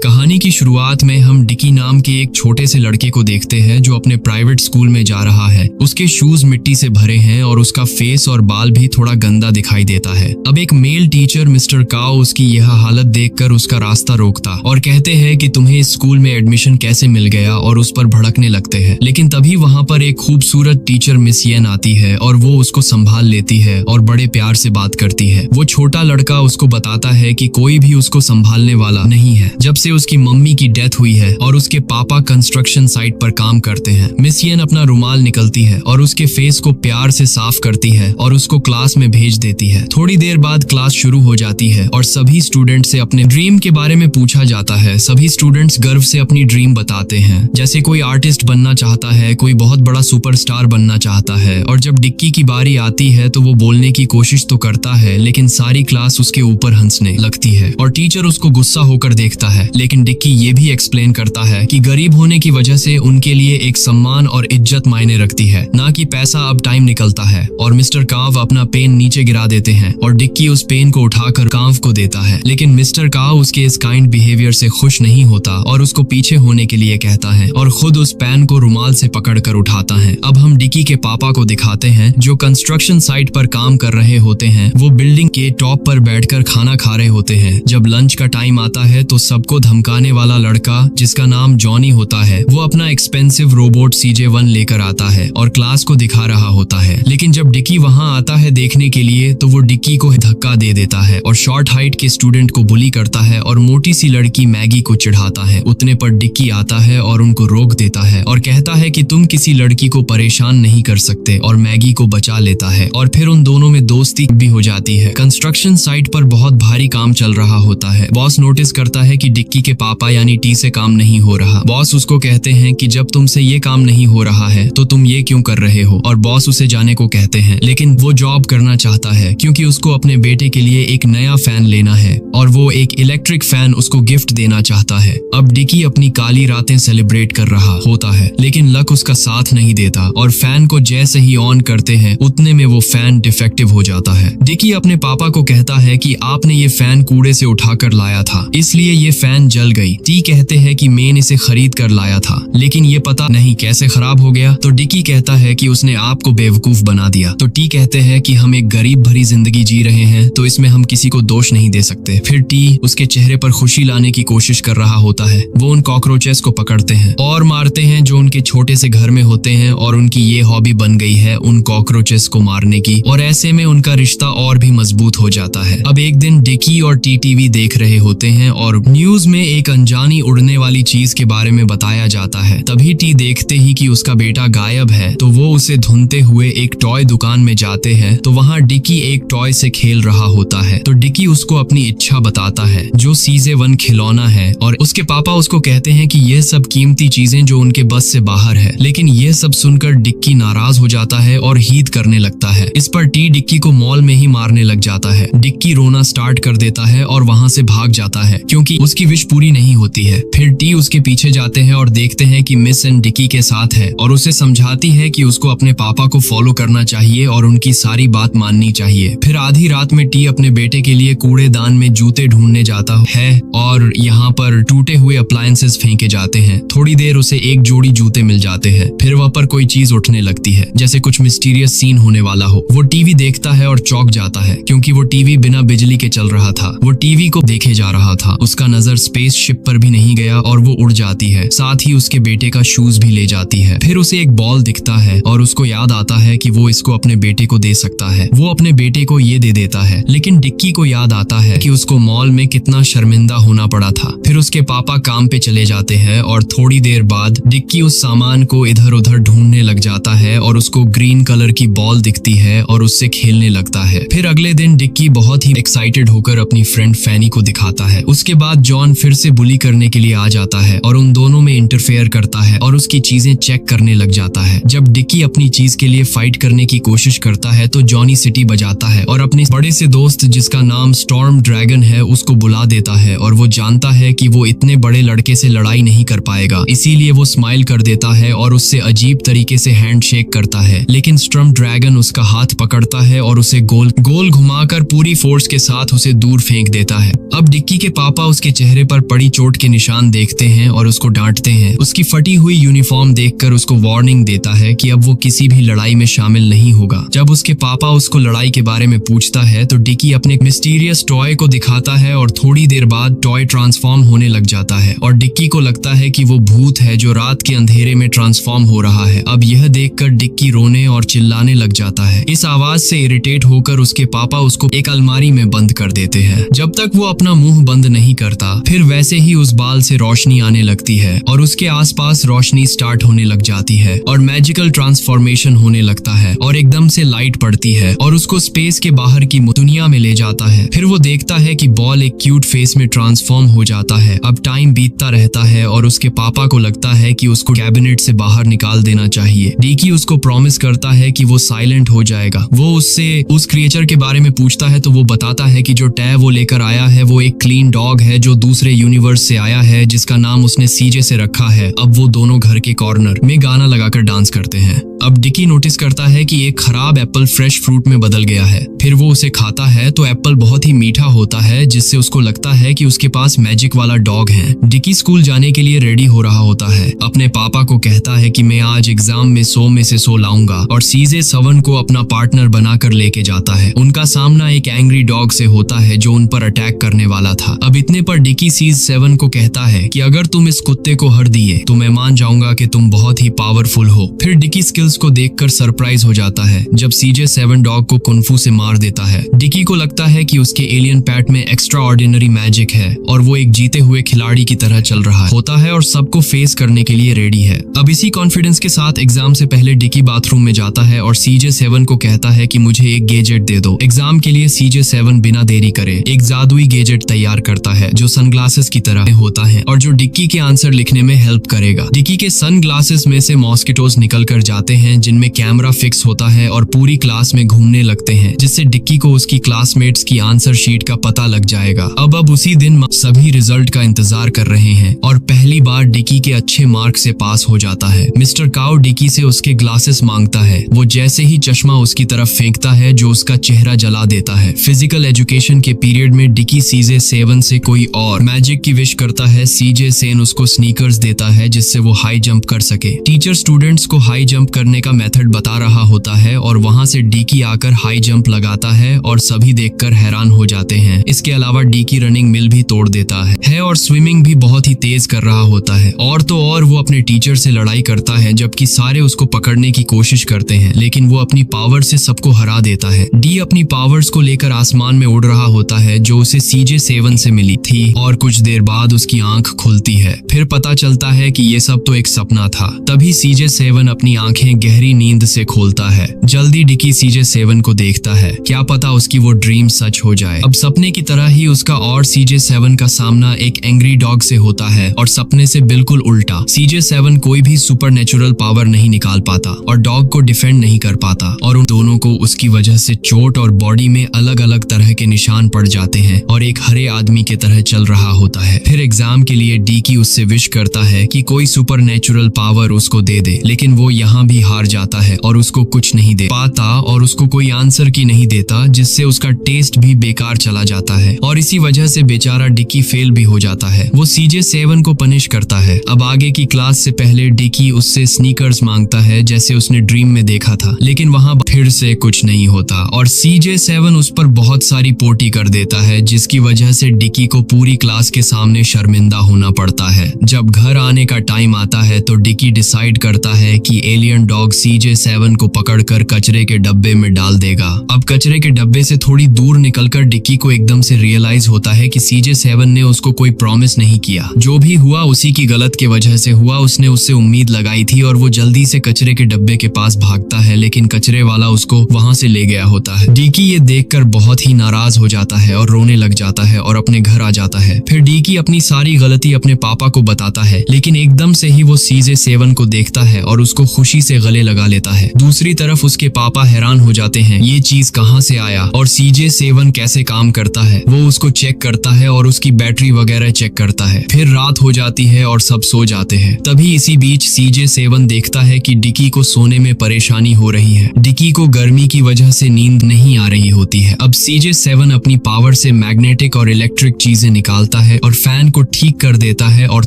कहानी की शुरुआत में हम डिकी नाम के एक छोटे से लड़के को देखते हैं जो अपने प्राइवेट स्कूल में जा रहा है। उसके शूज मिट्टी से भरे हैं और उसका फेस और बाल भी थोड़ा गंदा दिखाई देता है। अब एक मेल टीचर मिस्टर काओ उसकी यह हालत देखकर उसका रास्ता रोकता और कहते हैं कि तुम्हें इस स्कूल में एडमिशन कैसे मिल गया, और उस पर भड़कने लगते हैं। लेकिन तभी वहाँ पर एक खूबसूरत टीचर मिस येन आती है और वो उसको संभाल लेती है और बड़े प्यार से बात करती है। वो छोटा लड़का उसको बताता है कि कोई भी उसको संभालने वाला नहीं है जब से उसकी मम्मी की डेथ हुई है और उसके पापा कंस्ट्रक्शन साइट पर काम करते हैं। मिस येन अपना रुमाल निकलती है और उसके फेस को प्यार से साफ करती है और उसको क्लास में भेज देती है। थोड़ी देर बाद क्लास शुरू हो जाती है और सभी स्टूडेंट से अपने ड्रीम के बारे में पूछा जाता है। सभी स्टूडेंट्स गर्व से अपनी ड्रीम बताते हैं, जैसे कोई आर्टिस्ट बनना चाहता है, कोई बहुत बड़ा सुपरस्टार बनना चाहता है। और जब डिक्की की बारी आती है तो वो बोलने की कोशिश तो करता है, लेकिन सारी क्लास उसके ऊपर हंसने लगती है और टीचर उसको गुस्सा होकर देखता है। लेकिन डिक्की ये भी एक्सप्लेन करता है कि गरीब होने की वजह से उनके लिए एक सम्मान और इज्जत मायने रखती है, ना कि पैसा। अब टाइम निकलता है और मिस्टर काव अपना पेन नीचे गिरा देते हैं और डिक्की उस पेन को उठाकर काव को देता है। लेकिन मिस्टर काव उसके इस काइंड बिहेवियर से खुश नहीं होता और उसको पीछे होने के लिए कहता है और खुद उस पेन को रुमाल से पकड़कर उठाता है। अब हम डिक्की के पापा को दिखाते हैं जो कंस्ट्रक्शन साइट पर काम कर रहे होते हैं। वो बिल्डिंग के टॉप पर बैठकर खाना खा रहे होते हैं। जब लंच का टाइम आता है तो सबको धमकाने वाला लड़का जिसका नाम जॉनी होता है वो अपना एक्सपेंसिव रोबोट CJ1 लेकर आता है और क्लास को दिखा रहा होता है। लेकिन जब डिक्की वहां आता है देखने के लिए तो वो डिक्की को धक्का दे देता है और शॉर्ट हाइट के स्टूडेंट को बुली करता है और मोटी सी लड़की मैगी को चिढ़ाता है। उतने पर डिक्की आता है और उनको रोक देता है और कहता है कि तुम किसी लड़की को परेशान नहीं कर सकते, और मैगी को बचा लेता है और फिर उन दोनों में दोस्ती भी हो जाती है। कंस्ट्रक्शन साइट पर बहुत भारी काम चल रहा होता है। बॉस नोटिस करता है कि डिक्की के पापा यानी टी से काम नहीं हो रहा। बॉस उसको कहते हैं कि जब तुमसे ये काम नहीं हो रहा है तो तुम ये क्यों कर रहे हो, और बॉस उसे जाने को कहते हैं। लेकिन वो जॉब करना चाहता है क्योंकि उसको अपने बेटे के लिए एक नया फैन लेना है और वो एक इलेक्ट्रिक फैन उसको गिफ्ट देना चाहता है। अब डिक्की अपनी काली रातें सेलिब्रेट कर रहा होता है, लेकिन लक उसका साथ नहीं देता और फैन को जैसे ही ऑन करते हैं उतने में वो फैन डिफेक्टिव हो जाता है। डिक्की अपने पापा को कहता है कि आपने ये फैन कूड़े से उठाकर लाया था, इसलिए ये फैन जल गई। टी कहते हैं कि मैंने इसे खरीद कर लाया था, लेकिन ये पता नहीं कैसे खराब हो गया। तो डिक्की कहता है कि उसने आपको बेवकूफ बना दिया। तो टी कहते हैं कि हम एक गरीब भरी जिंदगी जी रहे हैं तो इसमें हम किसी को दोष नहीं दे सकते। फिर टी उसके चेहरे पर खुशी लाने की कोशिश कर रहा होता है। वो उन कॉकरोचेस को पकड़ते हैं और मारते हैं जो उनके छोटे से घर में होते हैं, और उनकी ये हॉबी बन गई है उन कॉकरोचेस को मारने की, और ऐसे में उनका रिश्ता और भी मजबूत हो जाता है। अब एक दिन डिक्की और टी टीवी देख रहे होते हैं और न्यूज में एक अनजानी उड़ने वाली चीज के बारे में बताया जाता है। तभी टी देखते ही कि उसका बेटा गायब है तो वो उसे ढूंढते हुए एक टॉय दुकान में जाते हैं। तो वहाँ डिक्की एक टॉय से खेल रहा होता है। तो डिक्की उसको अपनी इच्छा बताता है जो CJ1 खिलौना है, और उसके पापा उसको कहते हैं कि ये सब कीमती चीजें जो उनके बस से बाहर है। लेकिन ये सब सुनकर डिक्की नाराज हो जाता है और हीट करने लगता है। इस पर टी डिक्की को मॉल में ही मारने लग जाता है। डिक्की रोना स्टार्ट कर देता है और वहाँ से भाग जाता है क्योंकि उसकी विश पूरी नहीं होती है। फिर टी उसके पीछे जाते हैं और देखते हैं कि मिस एन डिक्की के साथ है और उसे समझाती है कि उसको अपने पापा को फॉलो करना चाहिए और उनकी सारी बात माननी चाहिए। फिर आधी रात में टी अपने बेटे के लिए कूड़ेदान में जूते ढूंढने जाता है और यहाँ पर टूटे हुए अप्लायंसेस फेंके जाते हैं। थोड़ी देर उसे एक जोड़ी जूते मिल जाते हैं। फिर वहाँ पर कोई चीज उठने लगती है जैसे कुछ मिस्टीरियस सीन होने वाला हो। वो टीवी देखता है और चौंक जाता है क्योंकि वो टीवी बिना बिजली के चल रहा था। वो टीवी को देखे जा रहा था। उसका नजर स्पेस शिप पर भी नहीं गया और वो उड़ जाती है। साथ ही उसके बेटे का शूज भी ले जाती है। फिर उसे एक बॉल दिखता है और उसको याद आता है कि वो इसको अपने बेटे को दे सकता है। वो अपने बेटे को ये दे देता है, लेकिन डिक्की को याद आता है कि उसको मॉल में कितना शर्मिंदा होना पड़ा था। फिर उसके पापा काम पे चले जाते हैं और थोड़ी देर बाद डिक्की उस सामान को इधर उधर ढूंढने लग जाता है और उसको ग्रीन कलर की बॉल दिखती है और उससे खेलने लगता है। फिर अगले दिन डिक्की बहुत ही एक्साइटेड होकर अपनी फ्रेंड फैनी को दिखाता है। उसके बाद जॉन फिर से बुली करने के लिए आ जाता है और उन दोनों में इंटरफेयर करता है और उसकी चीजें चेक करने लग जाता है। जब डिक्की अपनी चीज के लिए फाइट करने की कोशिश करता है तो जॉनी सिटी बजाता है और अपने बड़े से दोस्त जिसका नाम स्टॉर्म ड्रैगन है उसको बुला देता है, और वो जानता है कि वो इतने बड़े लड़के से लड़ाई नहीं कर पाएगा, इसीलिए वो स्माइल कर देता है और उससे अजीब तरीके से हैंडशेक करता है। लेकिन स्टॉर्म ड्रैगन उसका हाथ पकड़ता है और उसे गोल गोल घुमाकर पूरी फोर्स के साथ उसे दूर फेंक देता है। अब डिक्की के पापा उसके चेहरे पर पड़ी चोट के निशान देखते हैं और उसको डांटते हैं। उसकी फटी हुई यूनिफॉर्म देखकर उसको वार्निंग देता है कि अब वो किसी भी लड़ाई में शामिल नहीं होगा। जब उसके पापा उसको लड़ाई के बारे में पूछता है तो डिकी अपने मिस्टीरियस टॉय को दिखाता है और थोड़ी देर बाद टॉय ट्रांसफॉर्म होने लग जाता है और डिक्की को लगता है कि वो भूत है जो रात के अंधेरे में ट्रांसफॉर्म हो रहा है। अब यह देखकर डिक्की रोने और चिल्लाने लग जाता है। इस आवाज से इरिटेट होकर उसके पापा उसको एक अलमारी में बंद कर देते हैं। जब तक वो अपना मुंह बंद नहीं करता, फिर वैसे ही उस बाल से रोशनी आने लगती है और उसके आसपास रोशनी स्टार्ट होने लग जाती है और मैजिकल ट्रांसफॉर्मेशन होने लगता है और एकदम से लाइट पड़ती है और उसको स्पेस के बाहर की दुनिया में ले जाता है। फिर वो देखता है कि बॉल एक क्यूट फेस में ट्रांसफॉर्म हो जाता है। अब टाइम बीतता रहता है और उसके पापा को लगता है कि उसको कैबिनेट से बाहर निकाल देना चाहिए। डिकी उसको प्रॉमिस करता है कि वो साइलेंट हो जाएगा। वो उससे उस क्रिएचर के बारे में पूछता है तो वो बताता है कि जो टैब वो लेकर आया है वो एक क्लीन डॉग है जो दूसरे यूनिवर्स से आया है, जिसका नाम उसने सीजे से रखा है। अब वो दोनों घर के कॉर्नर में गाना लगाकर डांस करते हैं। अब डिकी नोटिस करता है कि एक खराब एप्पल फ्रेश फ्रूट में बदल गया है। फिर वो उसे खाता है तो एप्पल बहुत ही मीठा होता है, जिससे उसको लगता है कि उसके पास मैजिक वाला डॉग है। डिकी स्कूल जाने के लिए रेडी हो रहा होता है। अपने पापा को कहता है कि मैं आज एग्जाम में 100 में से 100 लाऊंगा और सीजे 7 को अपना पार्टनर बनाकर लेके जाता है। उनका सामना एक एंग्री डॉग से होता है जो उन पर अटैक करने वाला था। अब इतने पर डिकी सीज 7 को कहता है कि अगर तुम इस कुत्ते को हर दिए तो मैं मान जाऊंगा कि तुम बहुत ही पावरफुल हो। फिर डिकी स्किल्स को देखकर सरप्राइज हो जाता है जब सीजे 7 डॉग को कुनफू से मार देता है। डिकी को लगता है कि उसके एलियन पैट में एक्स्ट्रा ऑर्डिनरी मैजिक है और वो एक जीते हुए खिलाड़ी की तरह चल रहा होता है और सबको फेस करने के लिए रेडी है। अब इसी कॉन्फिडेंस के साथ एग्जाम से पहले डिकी बाथरूम में जाता है और सीजे 7 को कहता है कि मुझे एक गैजेट दे दो। एग्जाम के लिए सीजे 7 बिना देरी करे एक जादुई गैजेट तैयार करता है जो सनग्लासेस की तरह होता है और जो डिक्की के आंसर लिखने में हेल्प करेगा। डिक्की के सनग्लासेस में से मॉस्किटोज निकल कर जाते हैं जिनमें कैमरा फिक्स होता है और पूरी क्लास में घूमने लगते हैं, जिससे डिक्की को उसकी क्लासमेट्स की आंसर शीट का पता लग जाएगा। अब उसी दिन सभी रिजल्ट का इंतजार कर रहे हैं और पहली बार डिक्की के अच्छे मार्क से पास हो जाता है। मिस्टर काउ डिक्की से उसके ग्लासेस मांगता है। वो जैसे ही चश्मा उसकी तरफ फेंकता है जो उसका चेहरा जला देता है। फिजिकल एजुकेशन के पीरियड में डिक्की सीजे 7 से कोई और मैजिक की विश करता है। सीजे 7 उसको स्नीकर्स देता है जिससे वो हाई जंप कर सके। टीचर स्टूडेंट्स को हाई जंप करने का मेथड बता रहा होता है और वहां से डिक्की आकर हाई जंप लगाता है और सभी देखकर हैरान हो जाते हैं। इसके अलावा डिक्की रनिंग मिल भी तोड़ देता है और स्विमिंग भी बहुत ही तेज कर रहा होता है। और तो और वो अपने टीचर से लड़ाई करता है जबकि सारे उसको पकड़ने की कोशिश करते हैं, लेकिन वो अपनी पावर से सबको हरा देता है। डी अपनी पावर्स को लेकर आसमान में उड़ रहा होता है जो उसे सीजे 7 से मिली थी और कुछ देर बाद उसकी आंख खुलती है। फिर पता चलता है कि ये सब तो एक सपना था। तभी सीजे 7 अपनी आंखें गहरी नींद से खोलता है। जल्दी डिक्की सीजे 7 को देखता है, क्या पता उसकी वो ड्रीम सच हो जाए। अब सपने की तरह ही उसका और सीजे 7 का सामना एक एंग्री डॉग से होता है और सपने से बिल्कुल उल्टा। सीजे 7 कोई भी सुपरनेचुरल पावर नहीं निकाल पाता और डॉग को डिफेंड नहीं कर पाता और उन दोनों को उसकी वजह से चोट और बॉडी में अलग अलग तरह के निशान पड़ जाते हैं और एक हरे आदमी की तरह चल रहा होता है। फिर एग्जाम के लिए डिक्की उससे विश करता है कि कोई सुपरनेचुरल पावर उसको दे दे, लेकिन वो यहाँ भी हार जाता है और उसको कुछ नहीं दे पाता और उसको कोई आंसर की नहीं देता, जिससे उसका टेस्ट भी बेकार चला जाता है और इसी वजह से बेचारा डिक्की फेल भी हो जाता है। वो सीजे 7 को पनिश करता है। अब आगे की क्लास से पहले डिक्की उससे स्नीकर्स मांगता है जैसे उसने ड्रीम में देखा था, लेकिन वहाँ फिर से कुछ नहीं होता और सीजे 7 उस पर बहुत सारी पोटी कर देता है, जिसकी वजह से डिक्की को पूरी क्लास के सामने शर्मिंदा होना पड़ता है। जब घर आने का टाइम आता है तो डिक्की डिसाइड करता है कि एलियन डॉग सीजे 7 को पकड़कर कचरे के डब्बे में डाल देगा। अब कचरे के डब्बे से थोड़ी दूर निकलकर डिक्की को एकदम से रियलाइज होता है कि सीजे 7 ने उसको कोई प्रॉमिस नहीं किया। जो भी हुआ उसी की गलत के वजह से हुआ। उसने उससे उम्मीद लगाई थी और वो जल्दी से कचरे के डब्बे के पास भागता है, लेकिन कचरे वाला उसको वहां से ले गया होता है। डिक्की ये देखकर बहुत ही नाराज हो जाता है और रोने लग जाता है और अपने घर आ जाता है। फिर डिक्की अपनी सारी गलती अपने पापा को बताता है, लेकिन एकदम से ही वो सीजे 7 को देखता है और उसको खुशी से गले लगा लेता है। दूसरी तरफ उसके पापा हैरान हो जाते हैं, ये चीज कहाँ से आया और CJ7 कैसे काम करता है। वो उसको चेक करता है और उसकी बैटरी वगैरह चेक करता है। फिर रात हो जाती है और सब सो जाते हैं। तभी इसी बीच CJ7 देखता है कि डिकी को सोने में परेशानी हो रही है। डिकी को गर्मी की वजह से नींद नहीं आ रही होती है। अब CJ7 अपनी पावर से मैग्नेटिक और इलेक्ट्रिक चीजें निकालता है और फैन को ठीक कर देता है और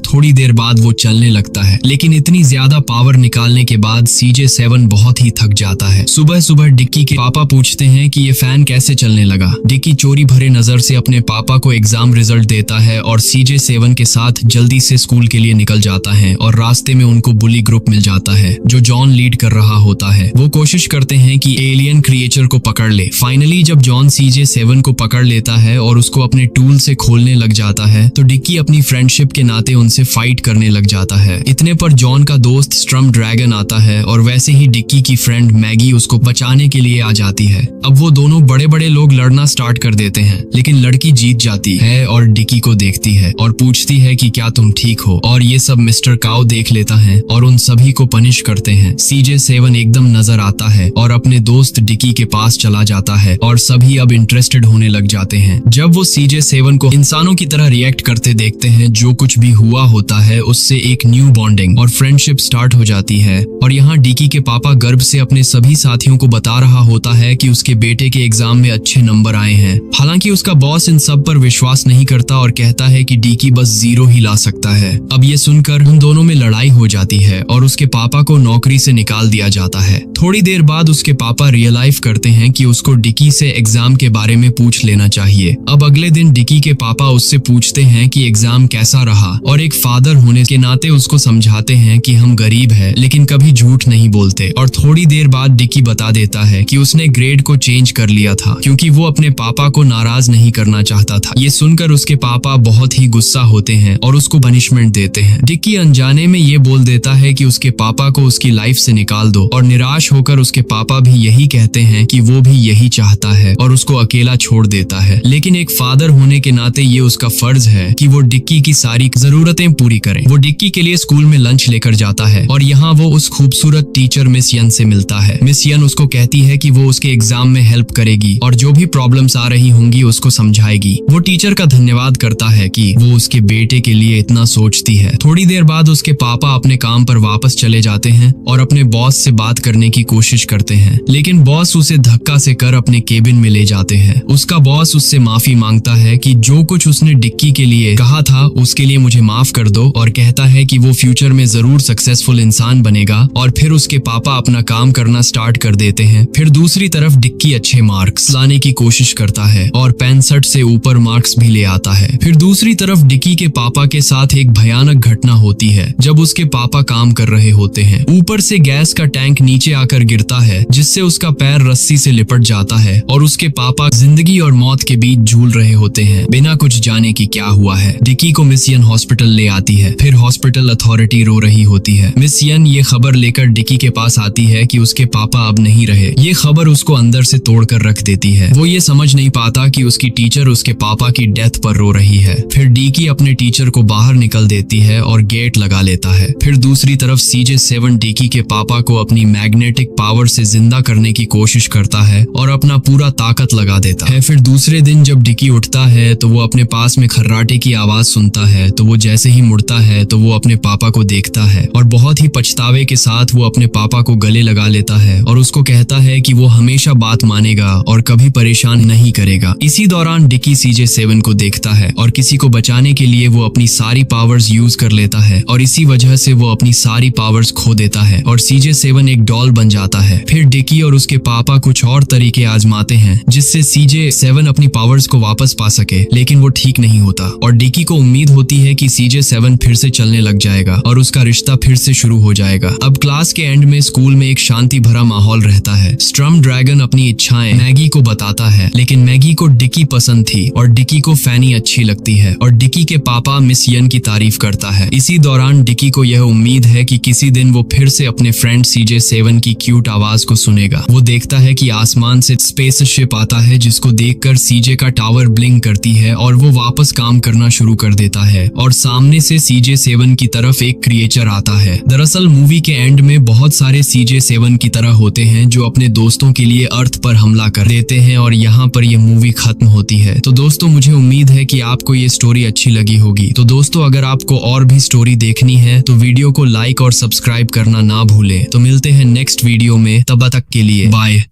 थोड़ी देर बाद वो चलने लगता है। लेकिन इतनी ज्यादा पावर निकालने के बाद CJ7 बहुत ही थक जाता है। सुबह सुबह डिक्की के पापा पूछते हैं कि ये फैन कैसे चलने लगा। डिक्की चोरी भरे नजर से अपने पापा को एग्जाम रिजल्ट देता है और CJ7 के साथ जल्दी से स्कूल के लिए निकल जाता है और रास्ते में उनको बुली ग्रुप मिल जाता है जो जॉन लीड कर रहा होता है। वो कोशिश करते हैं कि एलियन क्रिएचर को पकड़ ले। फाइनली जब जॉन CJ7 को पकड़ लेता है और उसको अपने टूल से खोलने लग जाता है तो डिक्की अपनी फ्रेंडशिप के नाते उनसे फाइट करने लग जाता है। इतने पर जॉन का दोस्त स्ट्रम ड्रैगन आता है और वैसे ही डिक्की की फ्रेंड मैगी उसको बचाने के लिए आ जाती है। अब वो दोनों बड़े बड़े लोग लड़ना स्टार्ट कर देते हैं, लेकिन लड़की जीत जाती है और डिक्की को देखती है और पूछती है कि क्या तुम ठीक हो। और ये सब मिस्टर काउ देख लेता है और उन सभी को पनिश करते हैं। CJ7 एकदम नजर आता है और अपने दोस्त डिक्की के पास चला जाता है और सभी अब इंटरेस्टेड होने लग जाते हैं। जब वो CJ7 को इंसानों की तरह रिएक्ट करते देखते हैं, जो कुछ भी हुआ होता है उससे एक न्यू बॉन्डिंग और फ्रेंडशिप स्टार्ट हो जाती है। और यहाँ डिक्की के पापा गर्व से अपने सभी साथियों को बता रहा होता है कि उसके बेटे के एग्जाम में अच्छे नंबर आए हैं। हालांकि उसका बॉस इन सब पर विश्वास नहीं करता और कहता है कि डिक्की बस 0 ही ला सकता है। अब ये सुनकर उन दोनों में लड़ाई हो जाती है और उसके पापा को नौकरी से निकाल दिया जाता है। थोड़ी देर बाद उसके पापा रियलाइज करते हैं कि उसको डिक्की से एग्जाम के बारे में पूछ लेना चाहिए। अब अगले दिन डिक्की के पापा उससे पूछते हैं कि एग्जाम कैसा रहा और एक फादर होने के नाते उसको समझाते हैं कि हम गरीब है लेकिन कभी झूठ नहीं बोलते। और थोड़ी देर बाद डिक्की बता देता है कि उसने ग्रेड को चेंज कर लिया था क्योंकि वो अपने पापा को नाराज नहीं करना चाहता था। ये सुनकर उसके पापा बहुत ही गुस्सा होते हैं और उसको पनिशमेंट देते हैं। डिक्की अनजाने में ये बोल देता है कि उसके पापा को उसकी लाइफ से निकाल दो और निराश होकर उसके पापा भी यही कहते हैं कि वो भी यही चाहता है और उसको अकेला छोड़ देता है। लेकिन एक फादर होने के नाते ये उसका फर्ज है कि वो डिक्की की सारी जरूरतें पूरी करे। वो डिक्की के लिए स्कूल में लंच लेकर जाता है और यहाँ वो उस खूबसूरत टीचर मिस यन से मिलता है। मिस यन उसको कहती है कि वो उसके एग्जाम में हेल्प करेगी और जो भी प्रॉब्लम्स आ रही होंगी उसको समझाएगी। वो टीचर का धन्यवाद करता है कि वो उसके बेटे के लिए इतना सोचती है। थोड़ी देर बाद उसके पापा अपने काम पर वापस चले जाते हैं और अपने बॉस से बात करने की कोशिश करते हैं, लेकिन बॉस उसे धक्का से कर अपने केबिन में ले जाते हैं। उसका बॉस उससे माफी मांगता है कि जो कुछ उसने डिक्की के लिए कहा था उसके लिए मुझे माफ कर दो और कहता है कि वो फ्यूचर में जरूर सक्सेसफुल इंसान बनेगा। और फिर उसके पापा अपना काम करना स्टार्ट कर देते हैं। फिर दूसरी तरफ डिक्की अच्छे मार्क्स लाने की कोशिश करता है और 65 से ऊपर मार्क्स भी ले आता है। फिर दूसरी तरफ डिक्की के पापा के साथ एक भयानक घटना होती है जब उसके पापा काम कर रहे होते हैं। ऊपर से गैस का टैंक नीचे आकर गिरता है जिससे उसका पैर रस्सी से लिपट जाता है और उसके पापा जिंदगी और मौत के बीच झूल रहे होते हैं बिना कुछ जाने कि क्या हुआ है। डिक्की को मिस यन हॉस्पिटल ले आती है। फिर हॉस्पिटल अथॉरिटी रो रही होती है। मिस यन ये खबर लेकर डिक्की के पास आती है कि उसके पापा अब नहीं रहे। ये खबर उसको अंदर से तोड़कर रख देती है। वो ये समझ नहीं पाता कि उसकी टीचर उसके पापा की डेथ पर रो रही है। फिर डिक्की अपने टीचर को बाहर निकल देती है और गेट लगा लेता है। फिर दूसरी तरफ CJ7 डिक्की के पापा को अपनी मैग्नेटिक पावर से जिंदा करने की कोशिश करता है और अपना पूरा ताकत लगा देता है। फिर दूसरे दिन जब डिक्की उठता है तो वो अपने पास में खर्राटे की आवाज सुनता है। तो वो जैसे ही मुड़ता है तो वो अपने पापा को देखता है और बहुत ही पछतावे के साथ वो अपने पापा को गले लगा लेता है और उसको कहता है कि वो हमेशा बात मानेगा और कभी परेशान नहीं करेगा। इसी दौरान डिक्की CJ7 को देखता है और किसी को बचाने के लिए वो अपनी सारी पावर्स यूज कर लेता है और इसी वजह से वो अपनी सारी पावर्स खो देता है और CJ7 एक डॉल बन जाता है। फिर डिक्की और उसके पापा कुछ और तरीके आजमाते हैं जिससे CJ7 अपनी पावर्स को वापस पा सके, लेकिन वो ठीक नहीं होता और डिक्की को उम्मीद होती है कि CJ7 फिर से चलने लग जाएगा और उसका रिश्ता फिर से शुरू हो जाएगा। अब क्लास के एंड में स्कूल में एक शांति भरा माहौल रहता है। स्ट्रम ड्रैगन अपनी इच्छाएं मैगी को बताता है, लेकिन मैगी को डिक्की पसंद थी और डिक्की को फैनी अच्छी लगती है और डिक्की के पापा मिस यन की तारीफ करता है। इसी दौरान डिक्की को यह उम्मीद है कि किसी दिन वो फिर से अपने फ्रेंड CJ7 की क्यूट आवाज को सुनेगा। वो देखता है कि आसमान से स्पेसशिप आता है जिसको देखकर CJ का टावर ब्लिंक करती है और वो वापस काम करना शुरू कर देता है और सामने से CJ7 की तरफ एक क्रिएचर आता है। दरअसल मूवी के एंड में बहुत सारे CJ7 की तरह होते हैं जो अपने दोस्तों के लिए अर्थ पर हमला कर देते हैं और यहाँ पर ये मूवी खत्म होती है। तो दोस्तों मुझे उम्मीद है कि आपको ये स्टोरी अच्छी लगी होगी। तो दोस्तों अगर आपको और भी स्टोरी देखनी है तो वीडियो को लाइक और सब्सक्राइब करना ना भूलें। तो मिलते हैं नेक्स्ट वीडियो में, तब तक के लिए बाय।